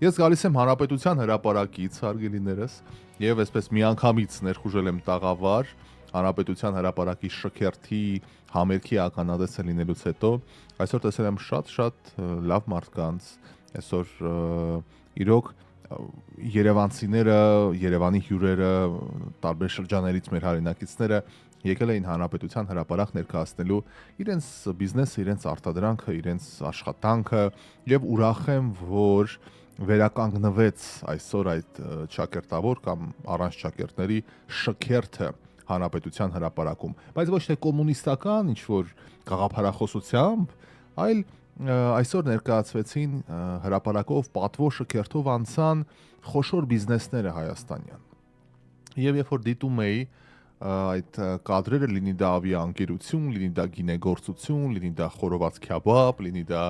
Ես գալիս եմ հանրապետության հրապարակից, հարգելիներս, եւ այսպես միանգամից ներխուժել եմ տաղավար հանրապետության հրապարակի շքերթի համերգի ականատեսը լինելուց հետո այսօր տեսել եմ շատ լավ մարդկանց, այսօր իրոք երևանցիները, Երևանի հյուրերը, տարբեր շրջաններից մեր հայրենակիցները եկել էին հանրապետության հրապարակ ներկայացնելու իրենց բիզնեսը, իրենց արտադրանքը, իրենց աշխատանքը եւ ուրախ եմ, որ վերականգնվեց այսօր այդ ճակերտավոր կամ առանց ճակերտների շքերթը հանրապետության հրապարակում, բայց ոչ թե կոմունիստական ինչ-որ գաղափարախոսությամբ, այլ այսօր ներկայացվեցին հրապարակով պատվո շքերթով անցան խոշոր բիզնեսները հայաստանյան։ Եվ երբ որ դիտում էի այդ կադրերը, լինի դա ավիաընկերություն, լինի դա գինեգործություն, լինի դա խորոված քյաբաբ, լինի դա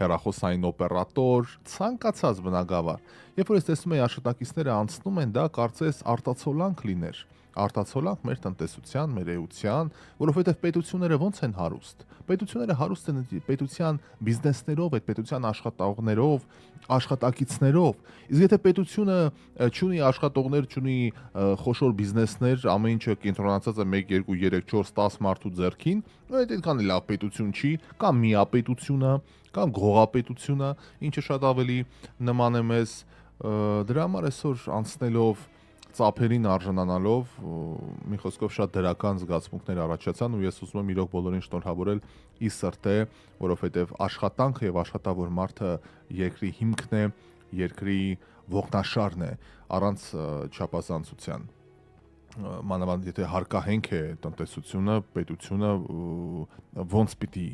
հեռախոսային օպերատոր, ցանկացած բնագավառ։ Երբ որ ես տեսնում եի աշխատակիցները անցնում են, դա կարծես արտացոլանք լիներ, արտացոլանք մեր տնտեսության, մեր էության, որովհետև պետությունները ոնց են հարուստ։ Պետությունները հարուստ են պետության բիզնեսներով, այդ պետության աշխատողներով, աշխատակիցներով։ Իսկ եթե պետությունը չունի աշխատողներ, չունի խոշոր բիզնեսներ, ամեն ինչը կենտրոնացած է 1, 2, 3, 4, 10 մարդու ձեռքին, այդ այդքան էլ լավ պետություն չի, կամ միապետությունը, կամ գողապետությունը, ինչը շատ ավելի նման է մեզ։ Դրա համար այսօր անցնելով ծափերին արժանանալով մի խոսքով շատ դրական զգացմունքներ առաջացան ու ես ուզում եմ իրոք բոլորին շնորհավորել ի սրտե, որովհետև աշխատանքը եւ աշխատավոր մարդը երկրի հիմքն է, երկրի ողնաշարն է, առանց չափազանցության։ Մանավանդ եթե հարկահենք է տնտեսությունը, պետությունը ոնց պիտի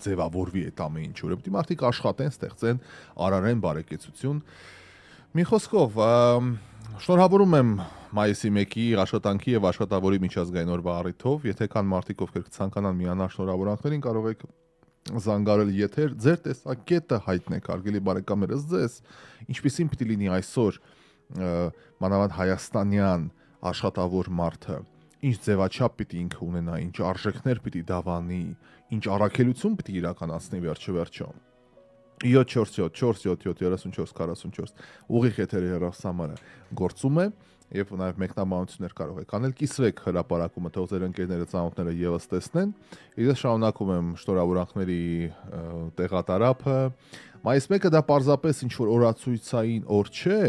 ձևավորվի այդ ամեն ինչ, որովհետև մարդիկ աշխատեն, ստեղծեն, արարեն բարեկեցություն։ Մի խոսքով շնորհավորում եմ մայիսի 1-ի աշխատանքի եւ աշխատավորի միջազգային օրվա առիթով, եթե կան մարդիկ, ովքեր կցանկանան միանալ շնորհավորանքներին, կարող եք զանգարել եթեր, ձեր տեսակետը հայտնեք, հարգելի բարեկամներս, ձեզ ինչպիսին պիտի լինի այսօր մանավանդ հայաստանյան աշխատավոր մարդը, ինչ ձևաչափ պիտի ինքը ունենա, ինչ արժեքներ պիտի դավանի, ինչ առաքելություն պիտի իրականացնի վերջը 747-477-3444 ուղիղ եթերի հեռախոսահամարը գործում է եւ նաեւ մեկնաբանություններ կարող եք անել, կիսվեք հրապարակումը, թող ձեր ընկերները, ծանոթները եւս տեսնեն։ Ես շարունակում եմ շնորհավորանքների տեղատարափը։ Մայիս 1-ը դա պարզապես ինչ որ օրացույցային օր չէ,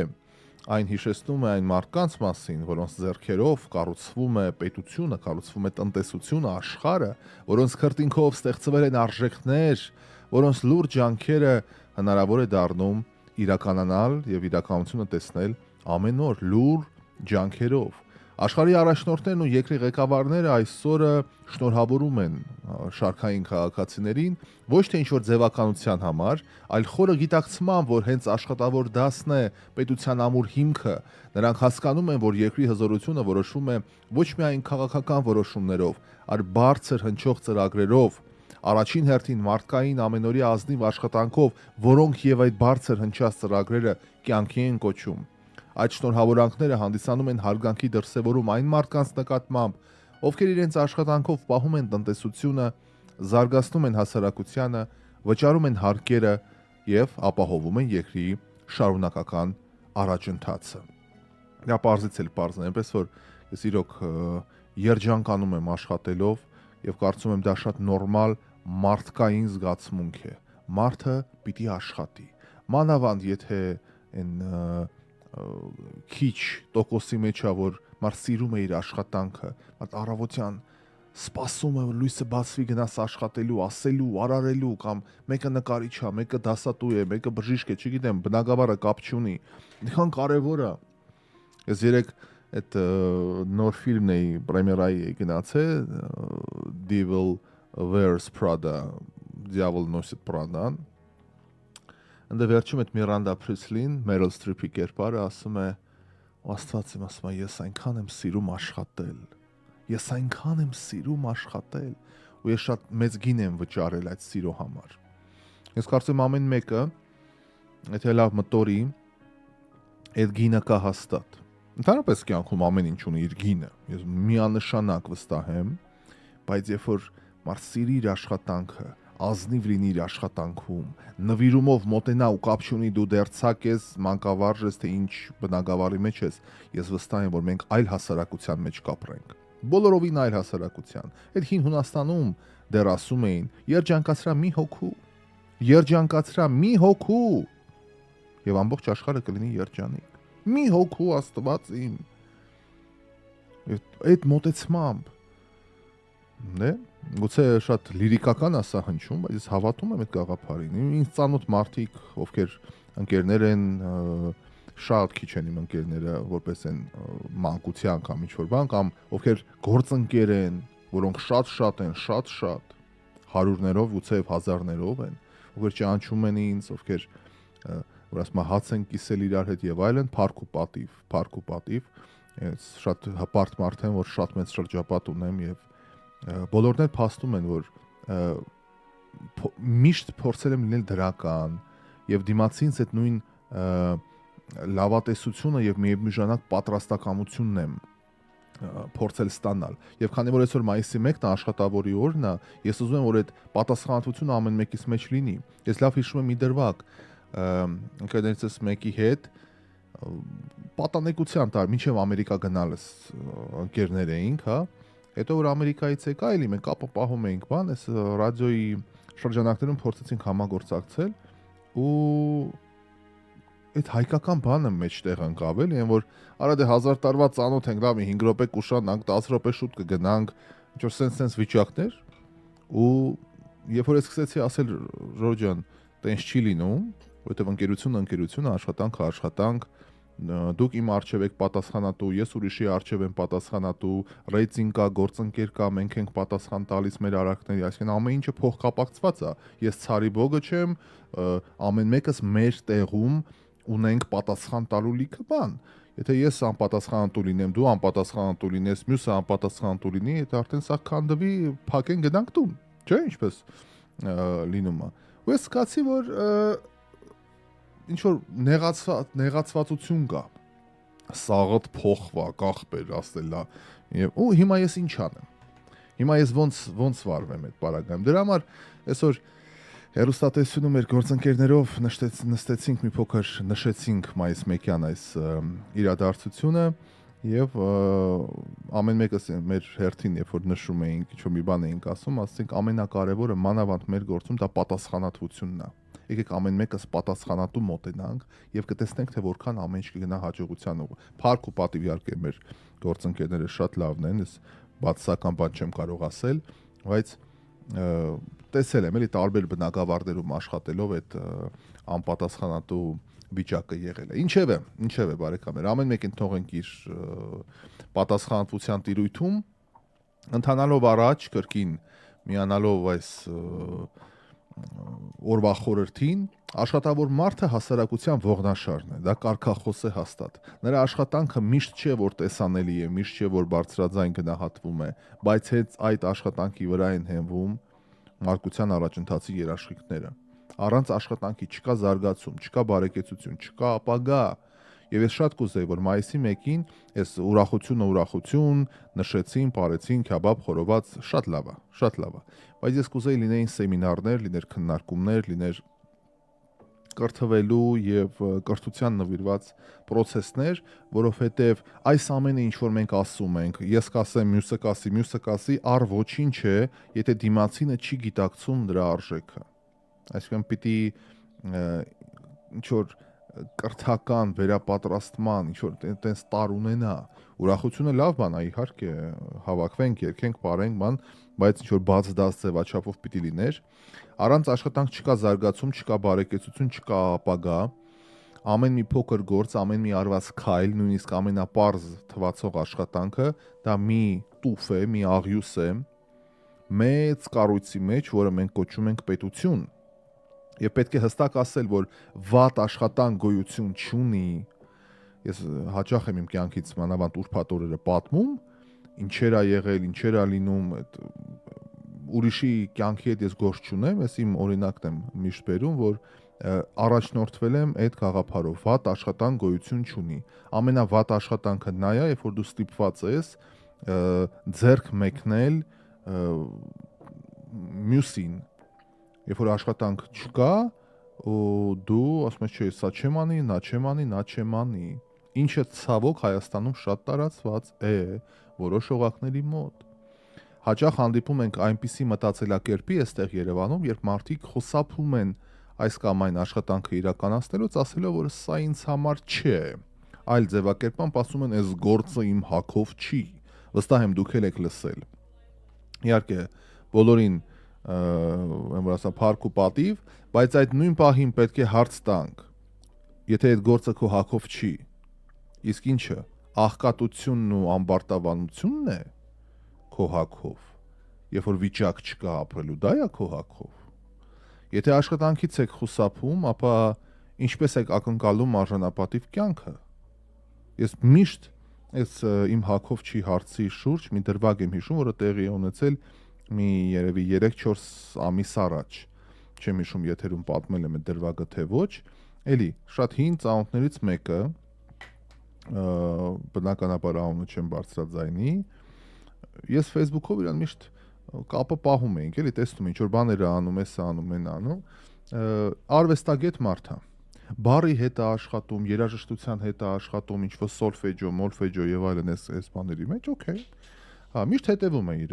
այն հիշեցնում է այն մարդկանց մասին, որոնց ձեռքերով կառուցվում է պետությունը, կառուցվում է տնտեսությունը, աշխարհը, որոնց քրտինքով ստեղծվել են արժեքներ, որոնց լուրջ ջանքերը հնարավոր է դառնում իրականանալ եւ իրականությունը տեսնել ամեն օր լուր ջանքերով։ Աշխարհի առաջնորդներն ու երկրի ղեկավարները այսօրը շնորհավորում են շարքային քաղաքացիներին ոչ թե ինչ-որ ձևականության համար, այլ խորը գիտակցմամբ, որ հենց աշխատավոր դասն է պետության ամուր հիմքը։ Նրանք հասկանում են, որ երկրի հզորությունը որոշվում է ոչ միայն քաղաքական որոշումներով, այլ բարձր հնչող ծրագրերով, առաջին հերթին մարդկային ամենօրյա ազնիվ աշխատանքով, որոնք եւ այդ բարձր հնչած ծրագրերը կյանքի են կոչում։ Այդ շնորհավորանքները հանդիսանում են հարգանքի դրսևորում այն մարդկանց նկատմամբ, ովքեր իրենց աշխատանքով պահում են տնտեսությունը, զարգացնում են հասարակությանը, վճարում են հարկերը եւ ապահովում են երկրի շարունակական առաջընթացը։ Դա պարզից էլ պարզ է, այնպես որ ես իրոք երջանկանում եմ աշխատելով եւ կարծում եմ դա շատ նորմալ մարդկային զգացմունք է։ Մարդը պիտի աշխատի։ Մանավանդ եթե այն քիչ տոկոսի մեջ է, որ մարդ սիրում է իր աշխատանքը, մարդ առավոտյան սպասում է, որ լույսը բացվի, գնաս աշխատելու, ասելու, արարելու, կամ մեկը նկարիչ է, մեկը դասատու է, մեկը բժիշկ է, չգիտեմ, բնագավառը կապ չունի։ Այնքան կարևոր է։ Ես երեք այդ նոր ֆիլմն էի պրեմիերայի գնացել, Devil Wears Prada, Դիավոլ նոսիտ Պրադան։ Ընդ վերջում այդ Միրանդա Փրիսլին, Մերիլ Սթրիփի կերպարը ասում է. Աստված իմ, ասում է, ես այնքան եմ սիրում աշխատել։ Ես այնքան եմ սիրում աշխատել, ու ես շատ մեծ գին եմ վճարել այդ սիրո համար։ Ես կարծում եմ ամեն մեկը, եթե լավ մտորի, այդ գինը կա հաստատ։ Ընդհանրապես կյանքում ամեն ինչ ունի իր գինը։ Ես միանշանակ վստահ եմ, բայց երբ որ մարդ սիրի իր աշխատանքը, ազնիվ լինի իր աշխատանքում, նվիրումով մոտենա ու կապ չունի դու դեռ ցակ ես, մանկավարժ ես, թե ինչ բնակավարի մեջ ես, ես վստահ եմ, որ մենք այլ հասարակության մեջ կապրենք։ Բոլորովին այլ հասարակության։ Այդ հին Հունաստանում դեռ ասում էին. երջանկացրա մի հոգու, երջանկացրա մի հոգու, եւ ամբողջ աշխարհը կլինի երջանիկ։ Մի հոգու Աստված իմ։ Այդ մոտեցմամբ Դե, գուցե շատ լիրիկական է սա հնչում, բայց ես հավատում եմ այդ գաղափարին։ Ինձ ծանոթ մարդիկ, ովքեր ընկերներ են, շատ քիչ են իմ ընկերները, որպես են մանկության կամ ինչ-որ բան, կամ ովքեր գործընկեր են, որոնք շատ են, շատ, հարյուրներով, գուցե հազարներով են, ովքեր ճանաչում են ինձ, ովքեր որ ասում հաց են կիսել իրար հետ եւ այլն, փառք ու պատիվ, ես շատ հպարտ մարդ եմ, որ շատ մեծ շրջապատ ունեմ եւ բոլորն էլ փաստում են, որ միշտ փորձել եմ լինել դրական եւ դիմացինց այդ նույն լավատեսությունը եւ միևնույն ժամանակ պատրաստակամությունն եմ փորձել ստանալ։ Եվ քանի որ այսօր մայիսի 1-ն է աշխատավորի օրն է, ես ուզում եմ, որ այդ պատասխանատվությունը ամեն մեկից մեջ լինի։ Ես լավ հիշում եմ մի դրվագ ընկերներիցս մեկի հետ պատանեկության տար, մինչև Ամերիկա գնալս ընկերներ էինք, հա։ Հետո որ Ամերիկայից եկա, էլի մենք կապը պահում էինք, բան, այս ռադիոյի շրջանակներում փորձեցինք համագործակցել ու այդ հայկական բանը մեջտեղ ընկավ էլի, այն որ արա դե 1000 տարվա ծանոթ ենք, լավ, 5 րոպե կուշանանք, 10 րոպե շուտ կգնանք, ինչ որ սենց վիճակներ ու երբ որ ես սկսեցի ասել Ժորժ ջան, տենց չի լինում, որովհետև ընկերությունը, աշխատանք, դուք իմ առջև եք պատասխանատու, ես ուրիշի առջև եմ պատասխանատու, ռեյտինգ կա, գործընկեր կա, մենք ենք պատասխան տալիս մեր արարքների, այսինքն ամեն ինչը փոխկապակցված է։ Ես ցարի բոգը չեմ, ամեն մեկս մեր տեղում ունենք պատասխան տալու լիքը բան։ Եթե ես անպատասխանատու լինեմ, դու անպատասխանատու լինես, մյուսը անպատասխանատու լինի, դա արդեն սա քանդվի, փակեն գնանք տուն, չէ՞, ինչպես լինում է։ Ու ես զգացի, որ ինչ որ նեղացվածություն կա, սաղդ փոխվա, կախբեր ասելա, եւ ու հիմա ես ինչ անեմ։ Հիմա ես ոնց վարվեմ այդ պարագայում։ Դրա համար այսօր հերոստատեսությունում մեր գործընկերներով նստեցինք մի փոքր, նշեցինք մայիս 1-յան այս իրադարձությունը եւ ամեն մեկս մեր հերթին, երբ որ նշում էինք, ինչ որ մի բան էինք ասում, ասենք ամենակարևորը մանավանդ մեր գործում դա պատասխանատվությունն է։ Եկեք ամեն մեկս պատասխանատու մոտենանք եւ կտեսնենք թե որքան ամեն ինչ կգնա հաջողության ուղղ։ Փառք ու պատիվ իհարկե մեր գործընկերները շատ լավն են, ես բացասական բան չեմ կարող ասել, բայց տեսել եմ էլի տարբեր բնակավարներում աշխատելով այդ անպատասխանատու վիճակը եղել է։ Ինչևէ բարեկամներ, ամեն մեկին թողենք իր պատասխանատվության տիրույթում, ընթանալով առաջ կրկին միանալով այս օրվա խորհրդին, աշխատավոր մարդը հասարակության ողնաշարն է, դա կարգախոս է հաստատ։ Նրա աշխատանքը միշտ չէ, որ տեսանելի է, միշտ չէ, որ բարձրաձայն գնահատվում է, բայց հետ այդ աշխատանքի վրա են հենվում մանկության առաջընթացի երաշխիքները։ Առանց աշխատանքի չկա զարգացում, չկա բարեկեցություն, չկա ապագա։ Եվ ես շատ կուզեի, որ մայիսի 1-ին այս ուրախություն, նշեցին, ապարեցին, քյաբաբ, խորոված, շատ լավ է։ Բայց ես կուզեի լինեին սեմինարներ, լիներ քննարկումներ, լիներ կրթվելու եւ կրթության նվիրված process-ներ, որովհետեւ այս ամենը ինչ որ մենք ասում ենք, ես կասեմ, մյուսը կասի, առ ոչինչ է, եթե դիմացինը չի գիտակցում դրա արժեքը։ Այսինքն պիտի ինչ որ կրթական վերապատրաստման ինչ որ տենց տար ունենա։ Ուրախությունը լավ բան է, իհարկե, հավաքվենք, երգենք, ապարենք, բան, բայց ինչ որ բաց դաս ձևաչափով պիտի լիներ։ Առանց աշխատանք չկա զարգացում, չկա բարեկեցություն, չկա ապագա։ Ամեն մի փոքր գործ, ամեն մի արված քայլ, նույնիսկ ամենապարզ թվացող աշխատանքը, դա մի տուֆ է, մի աղյուս է մեծ կառույցի մեջ, որը մենք կոչում ենք պետություն։ Եվ պետք է հստակ ասել, որ վատ աշխատանք գոյություն չունի։ Ես հաճախ եմ իմ կյանքից մանավանդ ուրբաթ օրերը պատմում, ինչեր ա եղել, ինչեր ա լինում, ուրիշի կյանքի հետ ես գործ չունեմ, ես իմ օրինակն եմ միշտ բերում, որ առաջնորդվել եմ այդ գաղափարով, վատ աշխատանք գոյություն չունի։ Ամենավատ աշխատանքը նա է, երբ որ դու ստիպված ես ձեռք մեկնել մյուսին Երբ որ աշխատանք չկա, դու ասում ես, չէ, սա չեմ անի, նա չեմ անի, նա չեմ անի։ Ինչը ցավոք Հայաստանում շատ տարածված է որոշ օղակների մոտ։ Հաճախ հանդիպում ենք այնպիսի մտածելակերպի այստեղ Երևանում, երբ մարդիկ խուսափում են այս կամ այն աշխատանքը իրականացնելուց, ասելով, որ սա ինձ համար չէ։ Այլ ձևակերպամբ ասում են, այս գործը իմ հակով չի։ Վստահ եմ դուք եք լսել։ Իհարկե, բոլորին որ ասա փառք ու պատիվ, բայց այդ նույն պահին պետք է հարց տանք։ Եթե այդ գործը քո հակով չի, իսկ ինչը, աղքատությունն ու ամբարտավանությունն է քո հակով, երբ որ վիճակ չկա ապրելու, դա է քո հակով։ Եթե աշխատանքից եք խուսափում, ապա ինչպես եք ակնկալում արժանապատիվ կյանքը։ Ես միշտ այս իմ հակով չի հարցի շուրջ մի դրվագ եմ հիշում, որը տեղի է ունեցել մի երևի 3-4 ամիս առաջ։ Չեմ հիշում եթերում պատմել եմ այդ դրվագը թե ոչ, էլի շատ հին ծանոթներից մեկը, բնականաբար անունը չեմ բարձրաձայնի, ես Facebook-ով իրան միշտ կապը պահում էինք, էլի տեսնում ինչ որ բաներ անում, էսա անում, են անում, արվեստագետ մարդ է։ Բարի հետ է աշխատում, երաժշտության հետ է աշխատում, ինչ որ սոլֆեջո, մոլֆեջո եւ այլն այս բաների մեջ, օքեյ։ Հա, միշտ հետևում է իր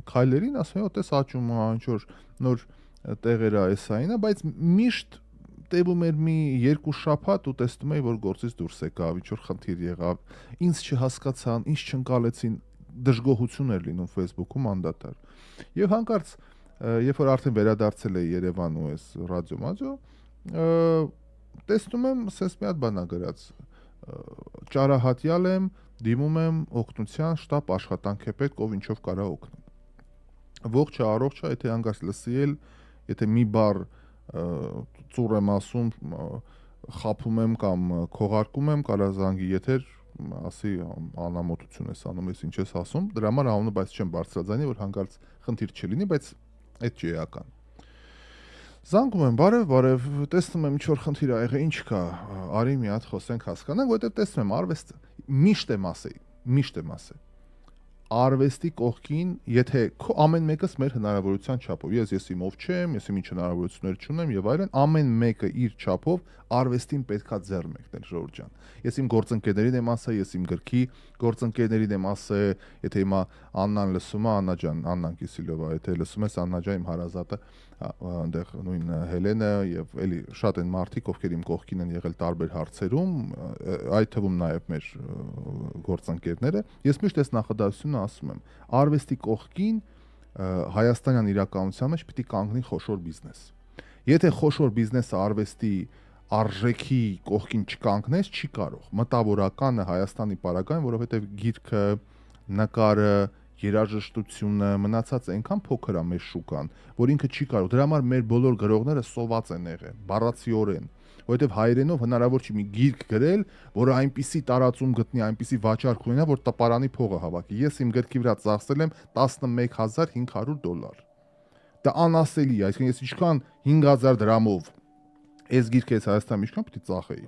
քայլերին, ասում է, տես աճում է, ինչ որ նոր տեղեր է, էսա այնա, բայց միշտ տևում էր մի 2 շաբաթ ու տեսնում էի, որ գործից դուրս եկավ, ինչ որ խնդիր եղավ, ինձ չհասկացան, ինձ չընկալեցին, դժգոհություն էր լինում Facebook-ում անդադար։ Եվ հանկարծ, երբ որ արդեն վերադարձել էի Երևան ու այս ռադիո, տեսնում եմ, սենց մի հատ բան ա գրած, ճարահատյալ եմ, դիմում եմ օգնության շտապ աշխատանք է պետք, ով ինչով կարա օգնեմ։ Ողջը, առողջը, եթե հանգած լսի էլ, եթե մի բառ ծուռ եմ ասում, խափում եմ կամ քողարկում եմ, կարա զանգի եթեր, ասի անամոթություն ես անում, ես ինչ ես ասում, դրա համար անունը բայց չեմ բարձրաձայնի, որ հանկարծ խնդիր չլինի, բայց այդ չի էական։ Զանգում եմ, բարև, տեսնում եմ ինչ որ խնդիր ա եղել, ինչ կա, արի մի հատ խոսենք հասկանանք, որտեղ տեսնում եմ արվեստը միշտ եմ ասել։ Արվեստի կողքին, եթե քո ամեն մեկս մեր հնարավորության չափով, ես իմով չեմ, ես իմ ինչ հնարավորություններ չունեմ եւ այլն, ամեն մեկը իր չափով արվեստին պետքա ձեռ մեկնել, Ժողովուրդ ջան։ Ես իմ գործընկերներին եմ ասել, ես իմ գրքի գործընկերներին եմ ասել, եթե հիմա Աննան լսում է, Աննա ջան, Աննան Կիսիլովա, եթե լսում ես, Աննա ջան, իմ հարազատը, այնտեղ նույն Հելենը եւ էլի շատ են մարդիկ, ովքեր իմ կողքին են եղել տարբեր հարցերում, այդ թվում նաեւ մեր գործընկերները, ես միշտ այս նախադասությունը ասում եմ, արվեստի կողքին հայաստանյան իրականության մեջ պիտի կանգնի խոշոր բիզնես։ Եթե խոշոր բիզնեսը արվեստի արժեքի կողքին չկանգնես, չի կարող։ Մտավորականը Հայաստանի պարագային, որովհետև գիրքը, նկարը, երաժշտությունը մնացած այնքան փոքր է մեր շուկան, որ ինքը չի կարող։ Դրա համար մեր բոլոր գրողները սոված են եղել, բառացիորեն, որովհետև հայերենով հնարավոր չի մի գիրք գրել, որը այնպիսի տարածում գտնի, այնպիսի վաճառք ունենա, որ տպարանի փողը հավաքի։ Ես իմ գրքի վրա ծախսել եմ $11,500։ Դա անասելի է, այսինքն ես ինչքան 5,000 դրամով այս գիրքը ես Հայաստանում ինչքան պիտի ծախեի։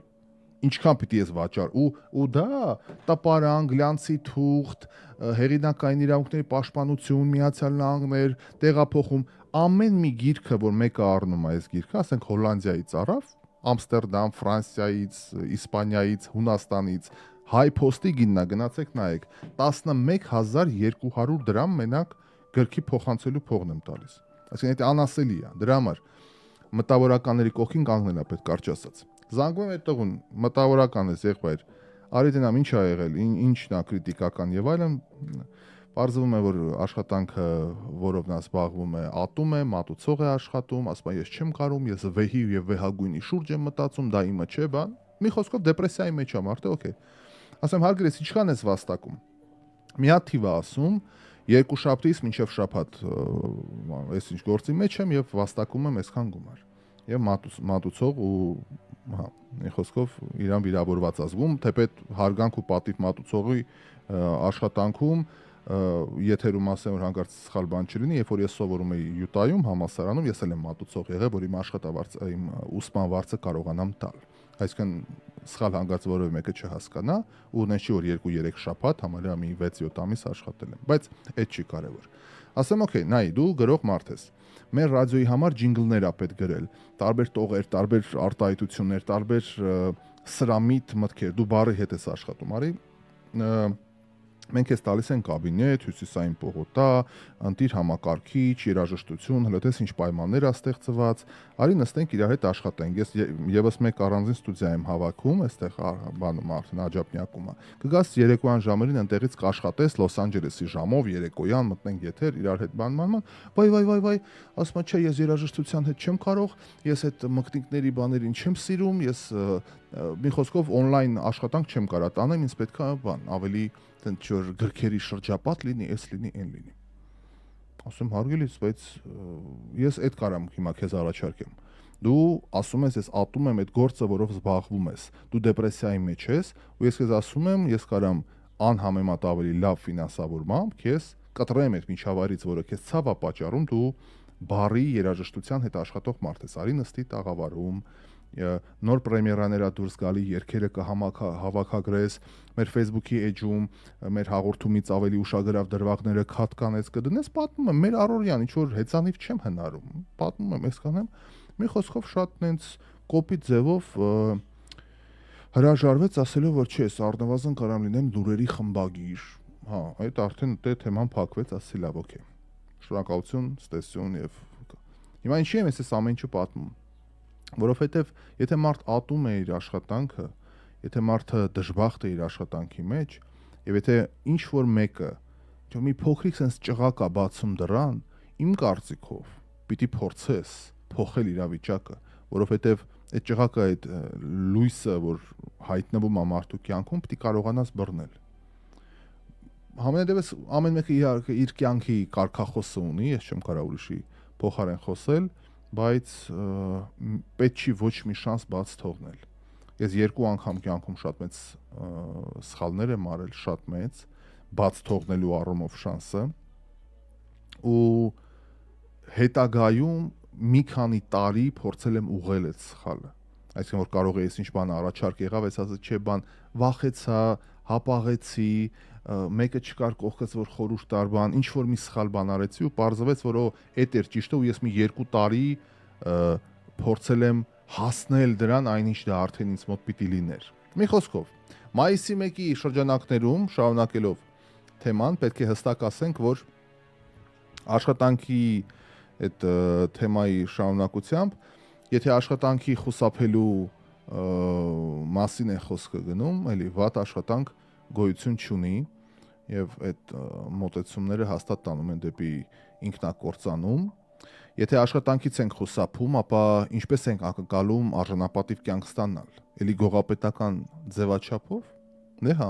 Ինչքան պիտի ես վաճառ ու դա տպարան, գլանցի թուղթ, հեղինակային իրավունքների պաշտպանություն, Միացյալ Նահանգներ, տեղափոխում, ամեն մի գիրքը, որ մեկը առնում է այս գիրքը, ասենք Հոլանդիայից առավ, Ամստերդամ, Ֆրանսիայից, Իսպանիայից, Հունաստանից, Հայ Փոստի գիննա գնացեք նայեք, 11,200 դրամ մենակ գրքի փոխանցելու փողն եմ տալիս։ Այսինքն դա անասելի է, դրա համար մտավորականների կողքին կանգնել է պետք կարճ ասած։ Զանգում եմ այդ տղուն, մտավորական ես եղբայր, արի դնամ ինչ ա եղել, ինչն է քրիտիկական եւ այլն, պարզվում է որ աշխատանքը, որով նա զբաղվում է, ատում է, մատուցող է աշխատում, ասում է ես չեմ կարում, ես վեհի եւ վեհագույնի շուրջ եմ մտածում, դա իմը չէ, բան։ Մի խոսքով դեպրեսիայի մեջ է մարդը, օքեյ։ Ասեմ հարգելի, ինչքան ես վաստակում։ Մի հատ թիվ է ասում, 2 շաբթից մինչև շաբաթ այս ինչ գործի մեջ եմ եւ վաստակում եմ այսքան գումար։ Եվ մատուցող ու հա, մի խոսքով իրան վիրավորված ազգում, թեպետ հարգանք ու պատիվ մատուցողի աշխատանքում եթերում ասեմ որ հանկարծ սխալ բան չլինի, երբ որ ես սովորում էի Յուտայում համալսարանում, ես էլ եմ մատուցող եղել, որ իմ աշխատավարձ, իմ ուսման վարձը կարողանամ տալ։ Այսինքն սխալ հանգած որևէ մեկը չհասկանա ու նենց չի որ 2-3 շաբաթ համարյա մի 6-7 ամիս աշխատել եմ, բայց այդ չի կարևոր։ Ասեմ, օքեյ, նայ, դու գրող մարդ ես։ Մեր ռադիոյի համար ջինգլներ ա պետք գրել, տարբեր տողեր, տարբեր արտահայտություններ, տարբեր սրամիտ մտքեր, դու բառի հետ ես աշխատում, արի մենք ես տալիս են կաբինետ, հյուսիսային պողոտա, ընտիր համակարգիչ, երաժշտություն, հլոթես ինչ պայմաններ ա ստեղծված, արի նստենք իրար հետ աշխատենք։ Ես եւս մեկ առանձին ստուդիա եմ հավաքում, այստեղ բանում արդեն Աջափնյակում ա։ Կգաս երեկոյան ժամերին ընտեղից կաշխատես Լոս Անջելեսի ժամով երեկոյան մտնենք եթեր իրար հետ բան, վայ, ասում ա, չէ, ես երաժշտության հետ չեմ կարող, ես այդ մկնիկների բաներին չեմ սիրում, ես մի խոսքով on-line աշխատանք չեմ կարա տանեմ, ինձ պետքա բան, ավելի տենց որ գրքերի շրջապատ լինի, էս լինի, այն լինի։ Ասում հարգելից, բայց ես այդ կարամ հիմա քեզ առաջարկեմ։ Դու ասում ես, ես ատում եմ այդ գործը, որով զբաղվում ես։ Դու դեպրեսիայի մեջ ես, ու ես քեզ ասում եմ, ես կարամ անհամեմատ ավելի լավ ֆինանսավորմամբ քեզ կտրեմ այդ միջավայրից, որը քեզ ցավ է պատճառում, դու բարի երաժշտության հետ աշխատող մարդ ես։ Արի նստի տաղավարում, նոր պրեմիերաներ ա դուրս գալի, երգերը կհավաքագրես, մեր Facebook-ի էջում, մեր հաղորդումից ավելի ուշագրավ դրվագները քաթ կանես կդնես, պատմում եմ, մեր առօրյան, ինչ որ հեծանիվ չեմ հնարում, պատմում եմ, ես կանեմ, մի խոսքով շատ նենց կոպիտ ձևով հրաժարվեց ասելով, որ չէ, առնվազն կարամ լինեմ լուրերի խմբագիր, հա, այդ արդեն դե թեման փակվեց, ասի լավ, օքեյ, շնորհակալություն, ստեսություն եւ հիմա ինչի եմ ես ամեն ինչը պատմում, որովհետեւ եթե մարդ ատում է իր աշխատանքը, եթե մարդը դժբախտ է իր աշխատանքի մեջ, եւ եթե ինչ որ մեկը մի փոքրիկ sense ճղակ է բացում դրան, իմ կարծիքով պիտի փորձես փոխել իրավիճակը, որովհետեւ այդ ճղակը, այդ լույսը, որ հայտնվում է մարդու կյանքում, պիտի կարողանաս բռնել։ Համենայնդեպս ամեն մեկը իր կյանքի կարգախոսը ունի, ես չեմ կարող ուրիշի փոխարեն խոսել, բայց պետք չի ոչ մի շանս բաց թողնել։ Ես 2 անգամ կյանքում շատ մեծ սխալներ եմ արել, շատ մեծ, բաց թողնելու առումով շանսը, ու հետագայում մի քանի տարի փորձել եմ ուղղել այդ սխալը։ Այսինքն որ կարող է ես ինչ բան առաջարկ եղավ, ես ասած չէ բան, վախեցա, հապաղեցի, մեկը չկար կողքս որ խորհուրդ տար բան, ինչ որ մի սխալ բան արեցի ու պարզվեց որ այդ էր ճիշտը ու ես մի 2 տարի փորձել եմ հասնել դրան, այնինչ դա արդեն ինձ մոտ պիտի լիներ։ Մի խոսքով, մայիսի 1-ի շրջանակներում շարունակելով թեման, պետք է հստակ ասենք, որ աշխատանքի այդ թեմայի շարունակությամբ, եթե աշխատանքի խուսափելու մասին է խոսքը գնում, էլի վատ աշխատանք գոյություն չունի եւ այդ մոտեցումները հաստատ տանում են դեպի ինքնակործանում։ Եթե աշխատանքից ենք խուսափում, ապա ինչպես ենք ակնկալում արժանապատիվ կյանք ստանալ։ Էլի գողապետական ձևաչափով, դե հա,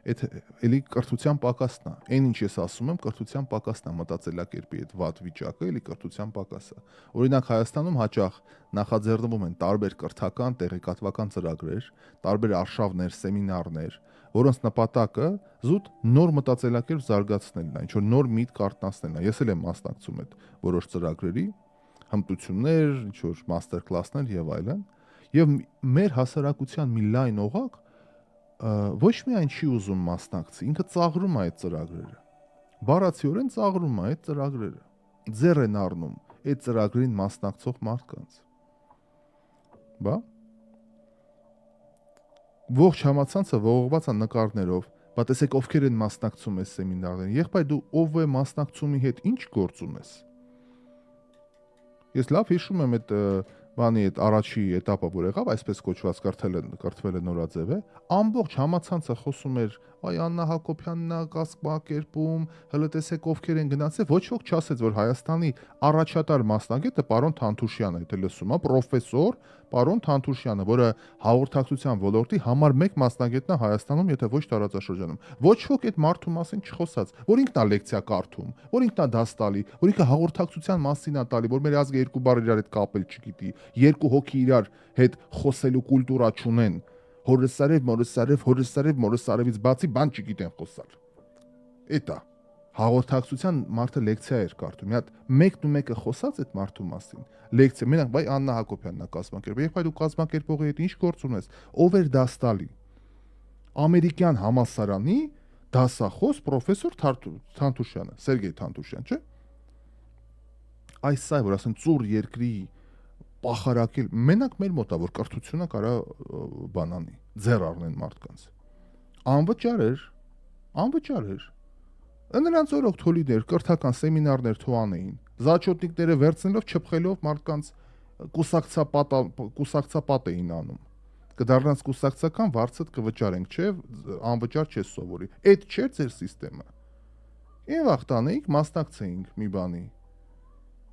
այդ էլի կրթության պակասն է։ Այն ինչ ես ասում եմ, կրթության պակասն է, մտածելակերպի այդ վատ վիճակը, էլի կրթության պակաս է։ Օրինակ Հայաստանում հաճախ նախաձեռնվում են տարբեր կրթական, տեղեկատվական ծրագրեր, տարբեր արշավներ, սեմինարներ, որոնց նպատակը զուտ նոր մտածելակերպ զարգացնելն է, ինչ որ նոր միտք արտնասնելն է։ Ես էլ եմ մասնակցում այդ որոշ ծրագրերի, հմտություններ, ինչ որ մաստեր կլասներ եւ այլն, եւ մեր հասարակության մի լայն օղակ ոչ միայն չի ուզում մասնակցի, ինքը ծաղրում է այդ ծրագրերը։ Բառացիորեն ծաղրում է այդ ծրագրերը։ Ձեռ են առնում այդ ծրագրին մասնակցող մարդկանց։ Բա ողջ համացանցը ողողված է նկարներով, բա տեսեք ովքեր են մասնակցում այս սեմինարներին, եղբայր դու ով է մասնակցումի հետ ինչ գործ ունես։ Ես լավ հիշում եմ այդ բանի այդ առաջի этаպը, որ եղավ, այսպես կոչված կրթվել է նորաձև է, ամբողջ համացանցը խոսում էր, այ Աննա Հակոբյանն է կազմակերպում, հələ տեսեք ովքեր են գնացել, ոչ ոք չասեց, որ Հայաստանի առաջատար մասնագետը պարոն Թանթուշյանը, եթե լսում ա, պրոֆեսոր պարոն Թանթուշյանը, որը հաղորդակցության ոլորտի համար 1 մասնագետն է Հայաստանում, եթե ոչ տարածաշրջանում։ Ոչ ոք այդ մարդու մասին չխոսած, որ ինքն է լեկցիա կարդում, որ ինքն է դաս տալի, որ ինքը հաղորդակցության մասին է տալի, որ մեր ազգը 2 բառ իրար հետ կապել չգիտի, 2 հոգի իրար հետ խոսելու կուլտուրա չունեն, հորսարև, մորսարև, հորսարև, մորսարևից բացի բան չգիտեն խոսալ։ Էտա Հաղորդակցության մարդը լեկցիա էր կարդում։ Մի հատ մեկն ու մեկը խոսած այդ մարդու մասին։ Լեկցիա, մենակ բայ Աննա Հակոբյանն է կազմակերպել։ Երբ այդ կազմակերպողի հետ ինչ գործ ունես, ով էր դաստալի։ Ամերիկյան համալսարանի դասախոս պրոֆեսոր Թանթուշյանը, Սերգեյ Թանթուշյան, չէ՞։ Այս սա որ ասեն ծուր երկրի պախարակել, մենակ մեր մոտա որ կրթությունը կարա բանանի, ձեռ առնեն մարդկանց։ Անվճար էր։ Նրանց օրոք թոլիներ, կրթական սեմինարներ թողանեին, զաչոտնիկները վերցնելով չփխելով մարդկանց կուսակցապատ էին անում։ Կդառնաց կուսակցական վարձդ կվճարենք, չէ, անվճար չես սովորի։ Այդ չէր ձեր համակարգը։ Ինչ վախտանեիք, մասնակցեինք մի բանի։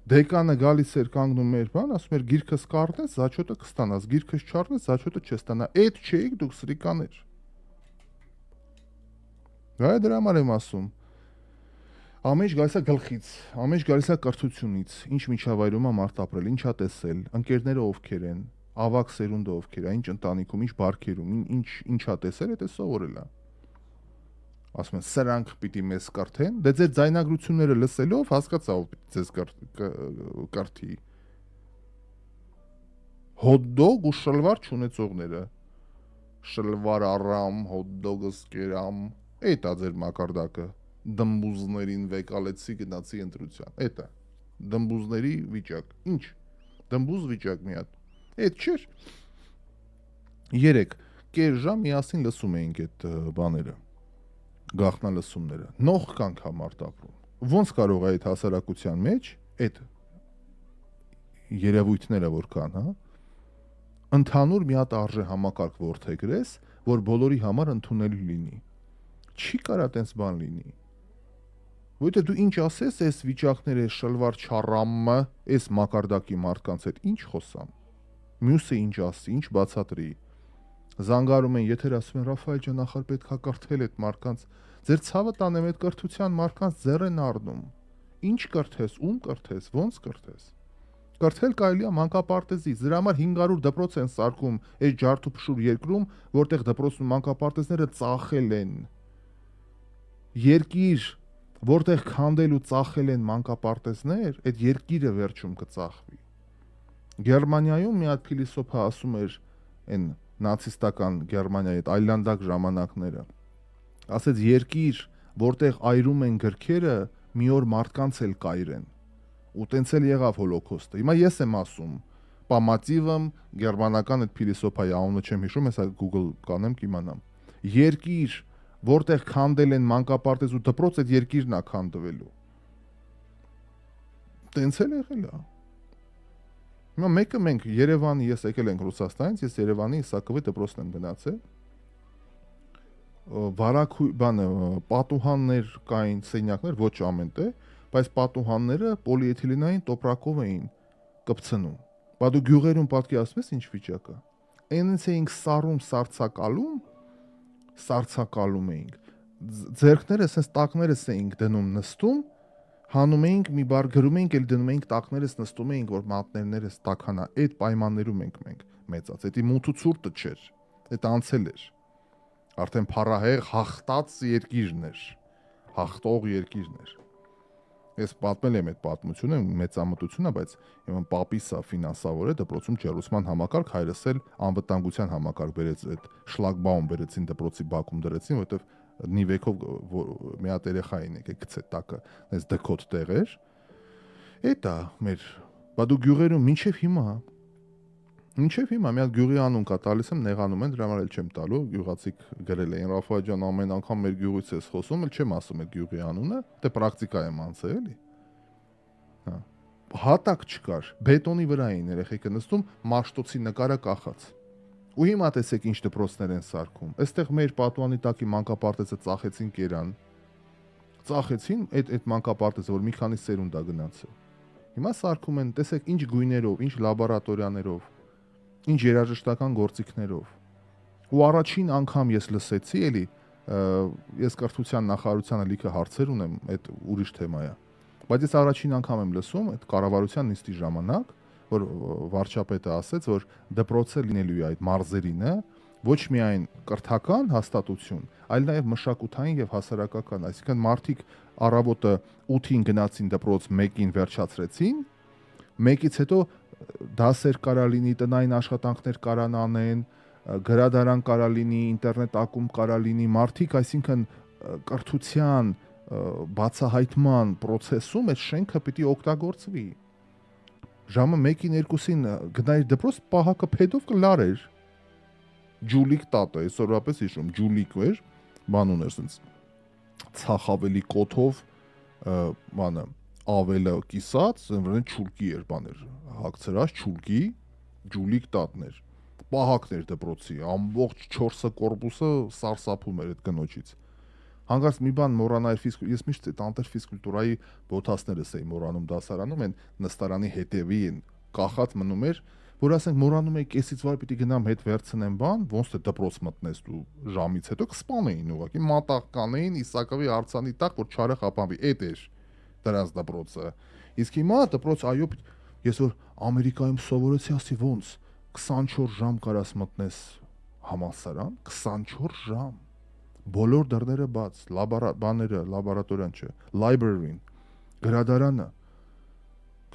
Դեկանը գալիս էր կանգնում էր բան, ասում էր գիրքս կառնես, զաչոտը կստանաս, գիրքս չառնես, զաչոտը չստանա։ Այդ չէիք դուք սրիկաներ։ Դա դրա համար եմ ասում։ Ամեն ինչ գալիս է գլխից, ամեն ինչ գալիս է կրթությունից, ինչ միջավայրում է մարդ ապրել, ինչա տեսել, ընկերները ովքեր են, ավակ սերունդը ովքեր է, ինչ ընտանիքում, ինչ բարքերում, ինչա տեսել, դա սովորել է։ Ասում են սրանք պիտի մեզ կրթեն, դե ձեր ձայնագրությունները լսելով հասկացա ով պիտի ձեզ կրթի։ Հոտ-դոգ ու շլվար չունեցողները։ Շլվար առամ, հոտ-դոգս կերամ, այդ է ձեր մակարդակը։ Դմբուզներին վեկալեցի գնացի ընտրության։ Էտա դմբուզների վիճակ։ Ինչ։ Դմբուզ վիճակ մի հատ։ Այդ չէր։ 3 կես ժամ միասին լսում էինք այդ բաները։ Գաղտնալսումները։ Նող կանք համարտ ապրում։ Ոնց կարող է այդ հասարակության մեջ այդ երևույթները որ կան, հա, ընդհանուր մի հատ արժե համակարգ որդեգրես, որ բոլորի համար ընդունելի լինի։ Չի կարա տենց բան լինի։ Որտե դու ինչ ասես այս վիճակները շլվար չառամը, այս մակարդակի մարդկանց հետ ինչ խոսամ։ Մյուսը ինչ ասի, ինչ բացատրի։ Զանգարում են, եթեր ասում են Ռաֆայել ջան, ախր պետքա կրթել այդ մարդկանց։ Ձեր ցավը տանեմ այդ կրթության մարդկանց ձեռ են առնում։ Ինչ կրթես, ում կրթես, ոնց կրթես։ Կրթել կարելի է մանկապարտեզից, դրա համար 500 դպրոց են սարքում այս ջարդուփշուր երկրում, որտեղ դպրոցում մանկապարտեզները ծախել են։ Երկիր, որտեղ քանդել ու ծախել են մանկապարտեզներ, այդ երկիրը վերջում կծախվի։ Գերմանիայում մի հատ փիլիսոփա ասում էր այն նացիստական Գերմանիայի այդ այլանդակ ժամանակները, ասեց երկիր, որտեղ այրում են գրքերը, մի օր մարդկանց էլ կայրեն։ Ու տենց էլ եղավ հոլոկոստը։ Հիմա ես եմ ասում, պամատիվեմ գերմանական այդ փիլիսոփայի անունը չեմ հիշում, հեսա Google կանեմ կիմանամ։ Երկիր, որտեղ քանդել են մանկապարտեզ ու դպրոց, այդ երկիրն է քանդվելու։ Տենց էլ եղել է։ Հիմա մեկը մենք Երևանի, ես եկել ենք Ռուսաստանից, ես Երևանի Իսակովի դպրոցն եմ գնացել։ Վարակույ պատուհաններ կային, սենյակներ, ոչ ամենտեղ, բայց պատուհանները պոլիէթիլենային տոպրակով էին կպցնում։ Բա դու գյուղերում պատկերացնում ես ինչ վիճակ է։ Այնց էինք սառում, սարցակալում էինք։ Ձերքները ասես տակներս էինք դնում նստում, հանում էինք մի բար գրում էինք, էլ դնում էինք տակներս նստում էինք, որ մատներներս տականա։ Այդ պայմաններում ենք մենք մեծած։ Դա մութ ու ցուրտը չէր։ Դա անցել էր։ Արդեն փառահեղ հաղթած երկիրն էր։ Հաղթող երկիրն էր։ Ես պատմել եմ այդ պատմությունը, մեծամտությունը, բայց իմը պապիս է ֆինանսավորը դպրոցում ջերուսման համակարգ, հայրս էլ անվտանգության համակարգ բերեց, այդ շլագբաում բերեցին դպրոցի բակում դրեցին, որովհետև նիվեկով մի հատ երեխա էին եկել գցե տակը, այս դքոտ տեղ էր։ Էտա մեր, բա դու գյուղերում մինչև հիմա մի հատ գյուղի անուն կա, տալիս եմ նեղանում են, դրա համար էլ չեմ տալու, գյուղացիք գրել էին Ռաֆայել ջան, ամեն անգամ մեր գյուղից ես խոսում, էլ չեմ ասում այդ գյուղի անունը, դե պրակտիկա եմ անցել էլի։ Հա։ Հատակ չկար, բետոնի վրա էին երեխեքը նստում, մաշտոցի նկարը կախած։ Ու հիմա տեսեք ինչ դպրոցներ են սարքում։ Այստեղ մեր պատուանի տակի մանկապարտեզը ծախեցին կերան։ Ծախեցին այդ մանկապարտեզը, որ մի քանի սերունդ է գնացել։ Հիմա սարքում են, տեսեք ինչ գույներով, ինչ լաբորատորիաներով, ինչ երաժշտական գործիքներով։ Ու առաջին անգամ ես լսեցի, էլի ես կրթության նախարարությանը լիքը հարցեր ունեմ, այդ ուրիշ թեմա է։ Բայց ես առաջին անգամ եմ լսում այդ կառավարության նիստի ժամանակ, որ վարչապետը ասեց, որ դպրոցը լինելու է այդ մարզերինը ոչ միայն կրթական հաստատություն, այլ նաև մշակութային եւ հասարակական, այսինքն մարդիկ առավոտը 8-ին գնացին դպրոց, 1-ին վերջացրեցին, 1-ից հետո դասեր կարա լինի, տնային աշխատանքներ կարան անեն, գրադարան կարա լինի, ինտերնետ ակումբ կարա լինի, մարդիկ, այսինքն կրթության բացահայտման process-ում այդ շենքը պիտի օգտագործվի։ Ժամը 1-ին 2-ին գնայր դպրոց, պահակը փեդով կլարեր։ Ջուլիկ տատը, այսօրապես հիշում, ջուլիկ էր, բան ուներ սենց ցախավելի կոթով, բանը ավելը կիսած, վրան չուլկի էր բաներ, հագցրած չուլկի, ջուլիկ տատներ, պահակներ դպրոցի, ամբողջ 4 կորպուսը սարսափում էր այդ գնոջից։ Հանկարծ մի բան մոռանայր ես միշտ այդ անտեր ֆիզկուլտուրայի բոթասներս էի մոռանում դասարանում, են նստարանի հետևին կախած մնում էր, որ ասենք մոռանում էի կեսից վար պիտի գնամ հետ վերցնեմ բան, ոնց թե դպրոց մտնես դու ժամից հետո կսպանեին ուղղակի, մատաղ կանեին Իսակովի արձանի տակ, որ չարը խափանվի, էդ էր դրանց դպրոցը։ Իսկ հիմա դպրոց այո, ես որ Ամերիկայում սովորեցի, ասի ոնց 24 ժամ կարաս մտնես համալսարան, 24 ժամ։ Բոլոր դռները բաց, բաները, լաբորատորիան չէ, library-ին, գրադարանը։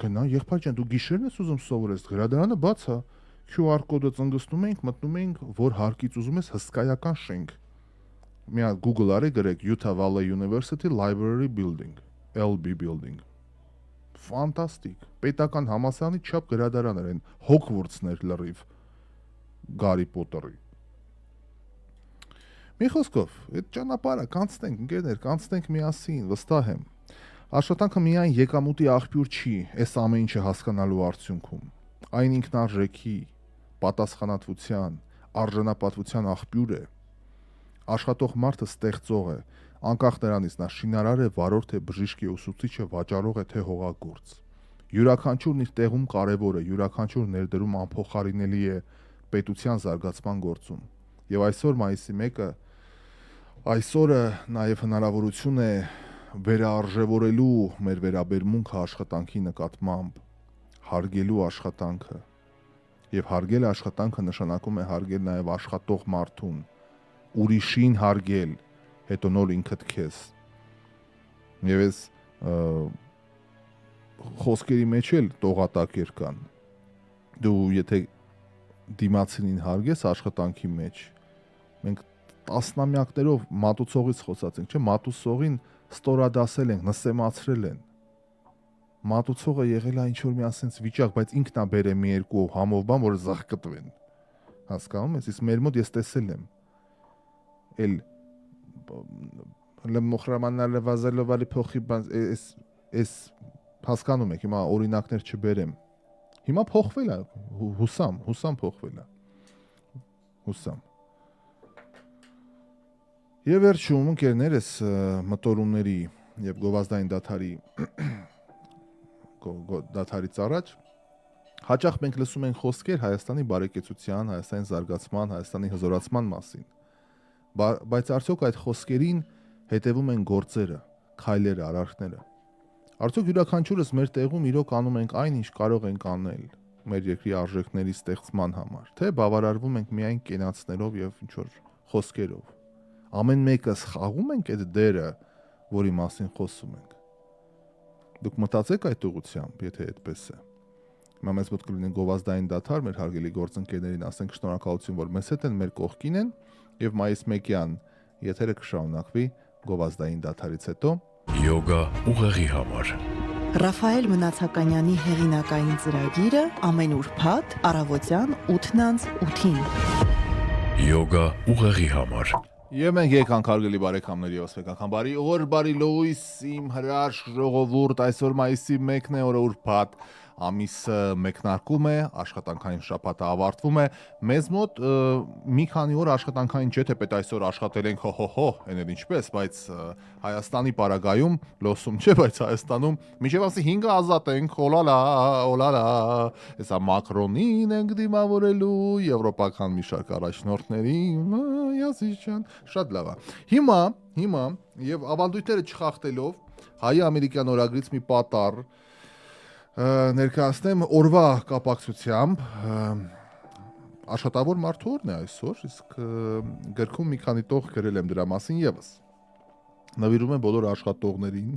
Գնա, եղբայր ջան, դու գիշերն ես ուզում սովորես, գրադարանը բաց է, QR կոդը ծնգստում էինք, մտնում էինք, որ հարկից ուզում ես հսկայական շենք։ Մի հատ Google արի գրեք Utah Valley University Library Building, LB Building։ Ֆանտաստիկ։ Պետական համալսարանի չափ գրադարաններ են, Hogwarts-ներ լրիվ, Գարի Պոտերի։ Մի խոսքով, այդ ճանապարհը կանցնենք, ընկերներ, կանցնենք միասին, վստահ եմ։ Աշխատանքը միայն եկամուտի աղբյուր չի, այս ամեն ինչը հասկանալու արդյունքում։ Այն ինքնարժեքի, պատասխանատվության, արժանապատվության աղբյուր է։ Աշխատող մարդը ստեղծող է, անկախ նրանից նա շինարար է, վարորդ է, բժիշկ է, ուսուցիչ է, վաճառող է, թե հողագործ։ Յուրաքանչյուրն իր տեղում կարևոր է, յուրաքանչյուր ներդրում անփոխարինելի է պետության զարգացման գործում։ Եվ այսօր մայիսի 1-ը այսօրը նաև հնարավորություն է վերարժևորելու մեր վերաբերմունքը աշխատանքի նկատմամբ, հարգելու աշխատանքը։ Եվ հարգել աշխատանքը նշանակում է հարգել նաև աշխատող մարդուն, ուրիշին հարգել, հետո նոր ինքդ քեզ։ Եվ այս խոսքերի մեջ էլ տողատակեր կան։ Դու եթե դիմացինին հարգես աշխատանքի մեջ, մենք տասնամյակներով մատուցողից խոսած ենք, չէ՞, մատուցողին ստորադասել ենք, նսեմացրել են։ Մատուցողը եղել է ինչ-որ մի ասենց վիճակ, բայց ինքն է բերել մի երկու համով բան, որ զղկտվեն։ Հասկանում ես, իսկ մեր մոտ ես տեսել եմ։ Էլ լմոխրամանալը վազելովալի փոխի բան, այս հասկանում եք, հիմա օրինակներ չբերեմ։ Հիմա փոխվել է, հուսամ փոխվել է։ Հուսամ։ Եվ վերջում ընկերներս մտորումների եւ գովազդային դաթարից առաջ հաճախ մենք լսում ենք խոսքեր Հայաստանի բարեկեցության, Հայաստանի զարգացման, Հայաստանի հզորացման մասին։ Բայց արդյոք այդ խոսքերին հետևում են գործերը, քայլերը, արարքները։ Արդյոք յուրաքանչյուրս մեր տեղում իրոք անում ենք այն, ինչ կարող ենք անել մեր երկրի արժեքների ստեղծման համար, թե բավարարվում ենք միայն կենացներով եւ ինչ որ խոսքերով։ Ամեն մեկս խաղում ենք այդ դերը, որի մասին խոսում ենք։ Դուք մտածեք այդ ուղղությամբ, եթե այդպես է։ Հիմա մեզ մոտ կլինի գովազդային դաթար, մեր հարգելի գործընկերներին ասենք շնորհակալություն, որ մեզ հետ են, մեր կողքին են, եւ մայիս 1-յան եթերը կշարունակվի գովազդային դաթարից հետո Յոգա ուղեղի համար։ Ռաֆայել Մնացականյանի հեղինակային ծրագիրը ամեն ուրբաթ առավոտյան 8:08-ին։ Յոգա ուղեղի համար։ Եվ մենք եկանք հարգելի բարեկամներ եւ ասվեկական բարի օր, բարի լույս, իմ հրաշք ժողովուրդ, այսօր մայիսի 1-ն է, օրը ուրբաթ, ամիսը մեկնարկում է, աշխատանքային շաբաթը ավարտվում է, մեզ մոտ մի քանի օր աշխատանքային չէ, թեպետ այսօր աշխատել ենք հո, այն էլ ինչպես, բայց Հայաստանի պարագայում լոսում չէ, բայց Հայաստանում մինչև ասի 5-ը ազատ ենք, օլալա, հեսա Մակրոնին ենք դիմավորելու, եվրոպական մի շարք առաջնորդներին, յասիչան, շատ լավ է։ Հիմա եւ ավանդույթները չխախտելով հայ-ամերիկյան օրագրից մի պատառ ներկայացնեմ օրվա կապակցությամբ աշխատավոր մարդու օրն է այսօր, իսկ գրքում մի քանի տող գրել եմ դրա մասին եւս։ Նվիրում եմ բոլոր աշխատողներին։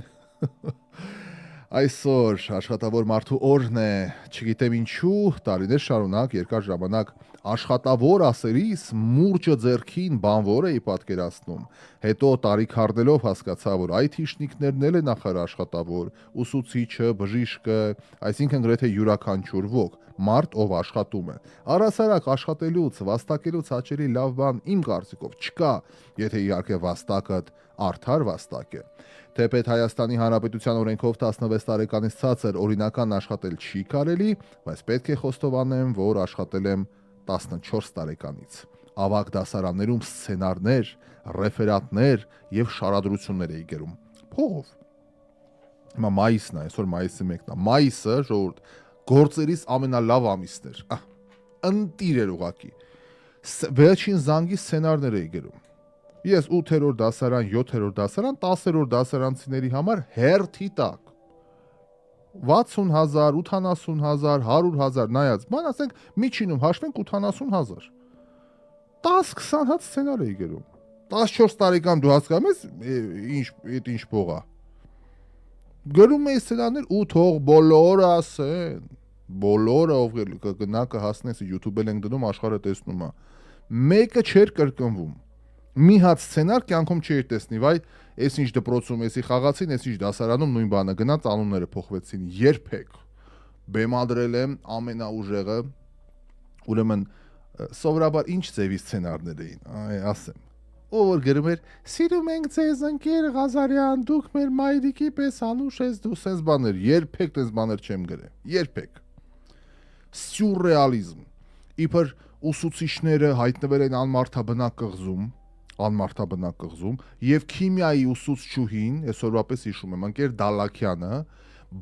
Այսօր աշխատավոր մարդու օրն է, չգիտեմ ինչու, տարիներ շարունակ, երկար ժամանակ աշխատավոր ասերիս մուրճը ձեռքին բանվոր էի պատկերացնում։ Հետո տարիք հառնելով հասկացա, որ այդ հիշնիկներն էլ է նախար աշխատավոր, ուսուցիչը, բժիշկը, այսինքն գրեթե յուրաքանչյուր ոք, մարդ ով աշխատում է։ Առասարակ աշխատելուց, վաստակելուց հաճելի լավ բան իմ կարծիքով չկա, եթե իհարկե վաստակը արդար վաստակ է։ Թեպետ Հայաստանի Հանրապետության օրենքով 16 տարեկանից ցածր օրինական աշխատել չի կարելի, բայց պետք է խոստովանեմ, որ աշխատել եմ 14 տարեկանից։ Ավագ դասարաններում սցենարներ, ռեֆերատներ եւ շարադրություններ էի գրում։ Փողով։ Հիմա մայիսն է, այսօր մայիսի 1-ն է։ Մայիսը ժողովուրդ գործերից ամենալավ ամիսն էր։ Ընտիր էր ուղակի։ Վերջին զանգի սցենարներ էի գրում։ Ես 8-րդ դասարան, 7-րդ դասարան, 10-րդ դասարանցիների համար հերթի տակ 60,000, 80,000, 100,000 նայած, բան ասենք միջինում հաշվենք 80,000։ 10-20 հատ սցենար էի գրում։ 14 տարեկան դու հասկանում ես ինչ փող է։ Գրում էի սցենարներ ու թող բոլորը ասեն, բոլորը ով գնա կհասնես YouTube-ել ենք դնում, աշխարհը տեսնում է։ Մեկը չէր կրկնվում։ Մի հատ սցենար կյանքում չէի տեսնի, վայ, այս ինչ դպրոցում, էսի խաղացին, այս ինչ դասարանում նույն բանը գնաց, անունները փոխվեցին, երբեք։ Բեմադրել եմ ամենաուժեղը, ուրեմն սովորաբար ինչ ձևի սցենարներ էին, ասեմ։ Ով որ գրում էր, սիրում ենք ձեզ ընկեր Ղազարյան, դուք մեր մայրիկի պես անուշ ես, դու սենց բաներ, երբեք տես բաներ չեմ գրել, երբեք։ Սյուրռեալիզմ։ Իբր ուսուցիչները հայտնվել են անմարդաբնակ կղզում եւ քիմիայի ուսուցչուհին, այսօրվա պես հիշում եմ, ընկեր Դալաքյանը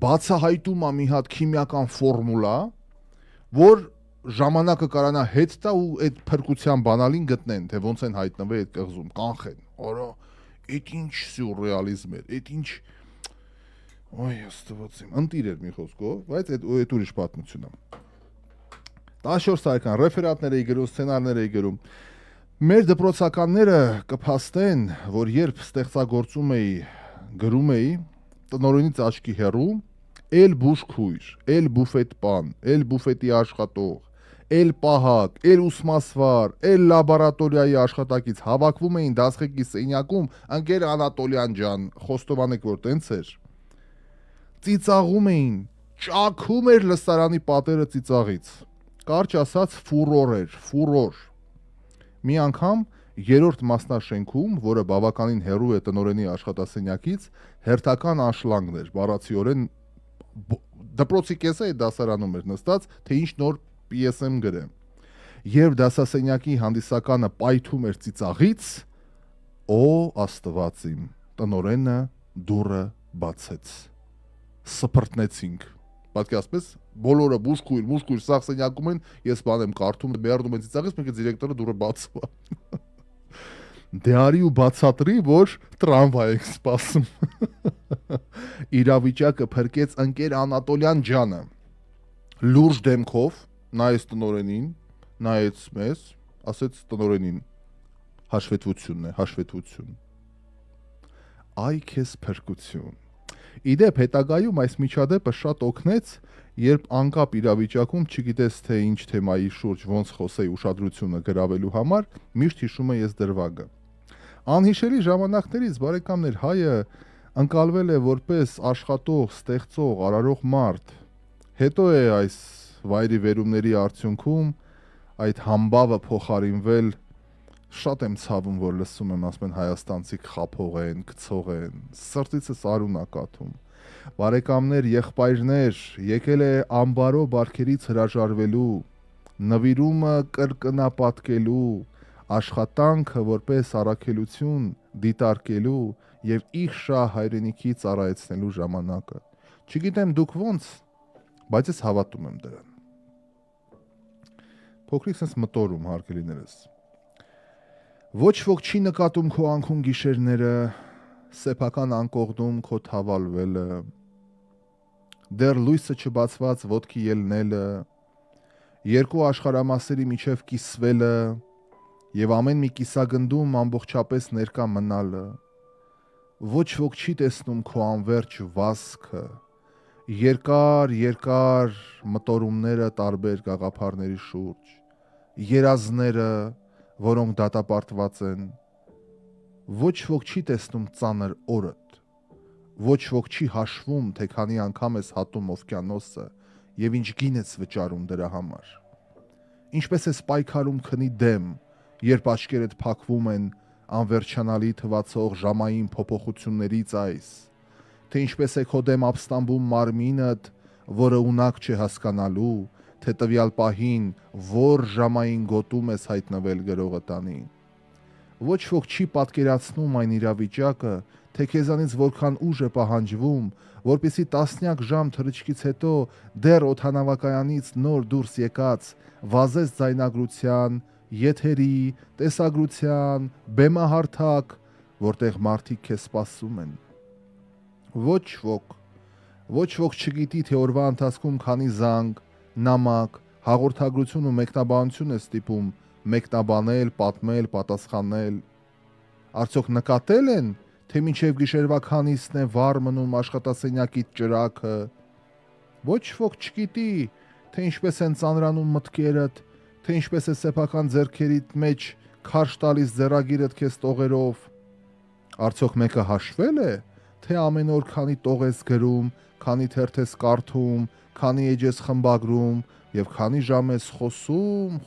բացահայտում է մի հատ քիմիական ֆորմուլա, որ ժամանակը կարանա հետ տա ու այդ փրկության բանալին գտնեն, թե ոնց են հայտնվել այդ կղզում, կանխեն։ Արա, այդ ինչ սյուրռեալիզմ էր, այդ ինչ Ոյ, աստվածիմ, ընտիր էր մի խոսքով, բայց այդ ուրիշ պատմություն է։ 14 տարեկան ռեֆերատներ էի գրում, սցենարներ էի գրում։ Մեր դպրոցականները կփաստեն, որ երբ ստեղծագործում էի, գրում էի, տնօրենից աչքի հեռու, էլ բուժքույր, էլ բուֆետպան, էլ բուֆետի աշխատող, էլ պահակ, էլ ուսմասվար, էլ լաբորատորիայի աշխատակից հավաքվում էին դասղեկի սենյակում, ընկեր Անատոլյան ջան, խոստովանեք, որ տենց էր։ Ծիծաղում էին, ճաքում էր լսարանի պատերը ծիծաղից։ Կարճ ասած ֆուրոր էր, ֆուրոր։ Մի անգամ երրորդ մասնաշենքում, որը բավականին հեռու է տնօրենի աշխատասենյակից, հերթական անշլանգն էր, բառացիորեն դպրոցի կեսը այդ դասարանում էր նստած, թե ինչ նոր պիես եմ գրեմ։ Երբ դասասենյակի հանդիսականը պայթում էր ծիծաղից, օ աստված իմ, տնօրենը դուռը բացեց։ Սփռտնեցինք։ Պատկերացնես, բոլորը բուժքույր, սաղ սենյակում են, ես բան եմ կարդում, մերդում են ծիծաղից, մեկը դիրեկտորը դուռը բացում։ Դե արի ու բացատրի, որ տրամվայ ենք սպասում։ Իրավիճակը փրկեց ընկեր Անատոլյան ջանը։ Լուրջ դեմքով նայեց տնօրենին, նայեց մեզ, ասեց տնօրենին. հաշվետվությունն է, հաշվետվություն։ Այ քեզ փրկություն։ Իդեպ հետագայում այս միջադեպը շատ օգնեց, երբ անկապ իրավիճակում չգիտես թե ինչ թեմայի շուրջ ոնց խոսեի ուշադրությունը գրավելու համար, միշտ հիշում եմ ես դրվագը։ Անհիշելի ժամանակներից բարեկամներ հայը ընկալվել է որպես աշխատող, ստեղծող, արարող մարդ։ Հետո է այս վայրի վերումների արդյունքում այդ համբավը փոխարինվել, շատ եմ ցավում, որ լսում եմ, ասում են հայաստանցիք խափող են, գցող են, սրտիցս արուն ա կաթում։ Բարեկամներ, եղբայրներ, եկել է ամբարո բարքերից հրաժարվելու, նվիրումը կրկնապատկելու, աշխատանքը որպես առաքելություն դիտարկելու եւ իղշա հայրենիքի ծառայեցնելու ժամանակը։ Չգիտեմ դուք ոնց, բայց ես հավատում եմ դրան։ Փոքրիկ sense մտորում հարգելիներս։ Ոչ ոք չի նկատում քո անքուն գիշերները, սեփական անկողնում քո թավալվելը, դեռ լույսը չբացված ոտքի ելնելը, երկու աշխարհամասերի միջև կիսվելը եւ ամեն մի կիսագնդում ամբողջապես ներկա մնալը, ոչ ոք չի տեսնում քո անverջ վազքը, երկար մտորումները տարբեր գաղափարների շուրջ, երազները, որոնք դատապարտված են, ոչ ոք չի տեսնում ծանր օրդ, ոչ ոք չի հաշվում, թե քանի անգամ ես հատում օվկիանոսը եւ ինչ գին ես վճարում դրա համար, ինչպես ես պայքարում քնի դեմ, երբ աչքերդ փակվում են անվերջանալի թվացող ժամային փոփոխություններից այս, թե ինչպես է քո դեմ ապստամբում մարմինդ, որը ունակ չէ հասկանալու, թե տվյալ պահին որ ժամային գոտում ես հայտնվել գրողը տանի։ Ոչ ոք չի պատկերացնում այն իրավիճակը, թե քեզանից որքան ուժ է պահանջվում, որպեսզի տասնյակ ժամ թռիչքից հետո դեռ օդանավակայանից նոր դուրս եկած վազես ձայնագրության, եթերի, տեսագրության, բեմահարթակ, որտեղ մարդիկ քեզ սպասում են։ Ոչ ոք չգիտի, թե օրվա ընթացքում քանի զանգ, նամակ, հաղորդագրություն ու մեկնաբանություն է ստիպում մեկնաբանել, պատմել, պատասխանել։ Արդյոք նկատել են, թե մինչև գիշերվա քանիսն է վառ մնում աշխատասենյակիդ ճրագը։ Ոչ ոք չգիտի, թե ինչպես են ծանրանում մտքերդ, թե ինչպես է սեփական ձեռքերիդ մեջ քարշ տալիս ձեռագիրդ քեզ տողերով։ Արդյոք մեկը հաշվել է, թե ամեն օր քանի տող ես գրում, քանի թերթ ես կարդում, քանի էջ ես խմբագրում եւ քանի ժամ ես խոսում։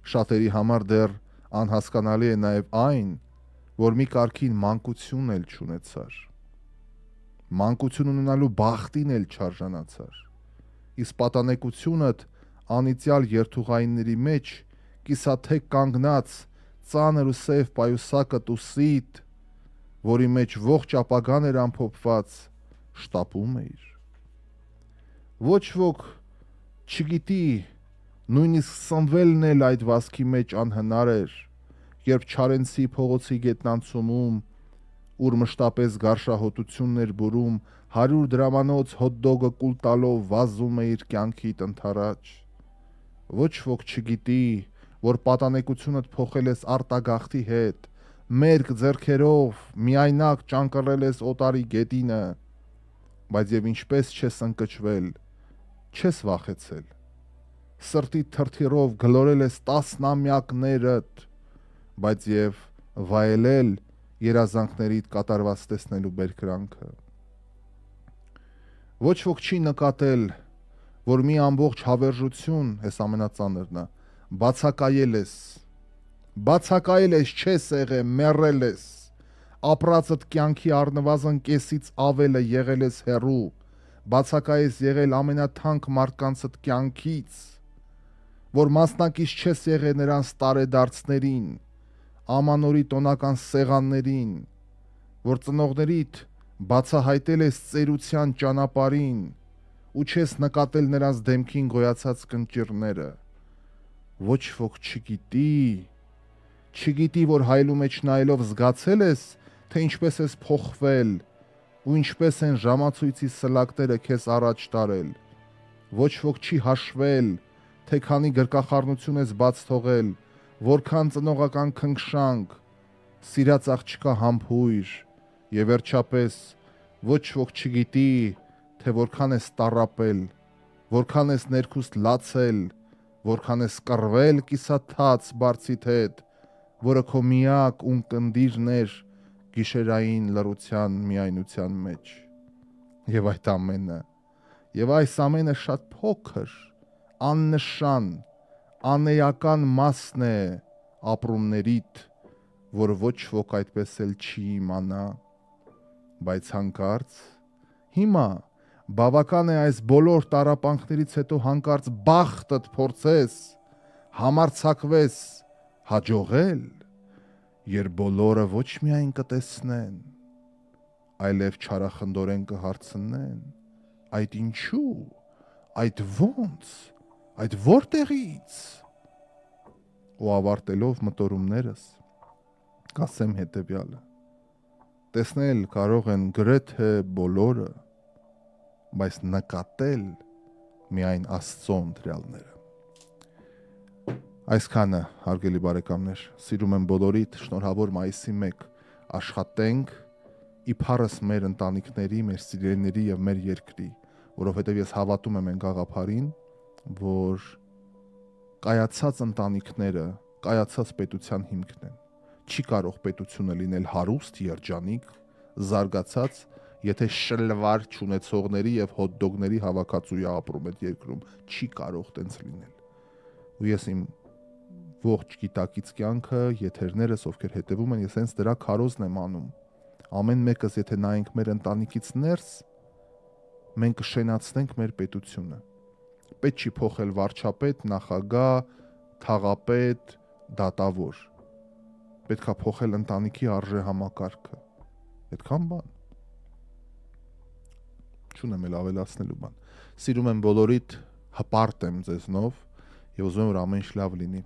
Շատերի համար դեռ անհասկանալի է նաեւ այն, որ մի կարգին մանկություն էլ չունեցար։ Մանկություն ունենալու բախտին էլ չարժանացար։ Իսկ պատանեկությունդ անիծյալ երթուղայինների մեջ կիսաթեք կանգնած ծանր ու սև պայուսակը տուսիտ, որի մեջ ողջ ապագան էր ամփոփված, շտապում էիր։ Ոչ ոք չգիտի, նույնիսկ սնվելն էլ այդ վազքի մեջ անհնար էր, երբ Չարենցի փողոցի գետնանցումում, ուր մշտապես գարշահոտությունն էր բուրում, 100 դրամանոց հոթ-դոգը կուլ տալով վազում էիր կյանքիդ ընթരാճ։ Ոչ ոք չգիտի, որ պատանեկությունդ փոխել ես արտագաղթի հետ, մերկ ձեռքերով միայնակ ճանկռել ես օտարի գետինը, բայց եւ ինչպես չես ընկճվել, չես վախեցել։ Սրտի թրթիրով գլորել ես տասնամյակներդ, բայց եւ վայելել երազանքներիդ կատարված տեսնելու բերկրանքը։ Ոչ ոք չի նկատել, որ մի ամբողջ հավերժություն, ես ամենածանրն է, բացակայել ես, չես եղել, մեռել ես, ապրածդ կյանքի առնվազն կեսից ավելը եղել ես հեռու, բացակայես եղել ամենաթանկ մարդկանցդ կյանքից, որ մասնակից չես եղել նրանց տարեդարձներին, ամանորի տոնական սեղաններին, որ ծնողներիդ բացահայտել ես ծերության ճանապարհին ու չես նկատել նրանց դեմքին գոյացած կնճիռները։ Ոչ ոք չգիտի, որ հայլու մեջ նայելով զգացել ես, թե ինչպես ես փոխվել ու ինչպես են ժամացույցի սլակները քեզ առաջ տարել։ Ոչ ոք չի հաշվել, թե քանի գրկախառնություն ես բաց թողել, որքան ծնողական քնքշանք, սիրած աղջկա համբույր եւ վերջապես ոչ ոք չգիտի, թե որքան ես տառապել, որքան ես ներքուստ լացել, որքան ես կռվել կիսաթաց բարձիդ հետ, որը քո միակ ունկնդիրն էր գիշերային լռության միայնության մեջ։ Եվ այս ամենը շատ փոքր, աննշան, անեական մասն է ապրումներիդ, որ ոչ ոք այդպես էլ չի իմանա, բայց հանկարծ հիմա բավական է այս բոլոր տառապանքներից հետո հանկարծ բախտդ փորձես, համարձակվես հաջողել, երբ բոլորը ոչ միայն կտեսնեն, այլև չարախնդորեն կհարցնեն, այդ ինչու, այդ ոնց, այդ որտեղից, ու ավարտելով մտորումներս, կասեմ հետևյալը, տեսնել կարող են գրեթե բոլորը, բայց նկատել միայն Աստծո ընտրյալները։ Այսքանը, հարգելի բարեկամներ, սիրում եմ բոլորիդ, շնորհավոր մայիսի 1 աշխատենք իբարս մեր ընտանիքների, մեր սիրելիների եւ մեր երկրի, որովհետեւ ես հավատում եմ այն գաղափարին, որ կայացած ընտանիքները կայացած պետության հիմքն են։ Չի կարող պետությունը լինել հարուստ, երջանիկ, զարգացած, եթե շլվար չունեցողների եւ հոթ-դոգների հավաքածուի ապրում այդ երկրում, չի կարող տենց լինել։ Ու ես իմ ողջ գիտակից կյանքը, եթերներս, ովքեր հետևում են, ես հենց դրա քարոզն եմ անում։ Ամեն մեկս եթե նայենք մեր ընտանիքից ներս, մենք կշենացնենք մեր պետությունը։ Պետք չի փոխել վարչապետ, նախագահ, թաղապետ, դատավոր։ Պետք է փոխել ընտանիքի արժեհամակարգը։ Այդքան բան։ Չունեմ էլ ավելացնելու բան։ Սիրում եմ բոլորիդ, հպարտ եմ ձեզնով եւ ուզում եմ որ ամեն ինչ լավ լինի։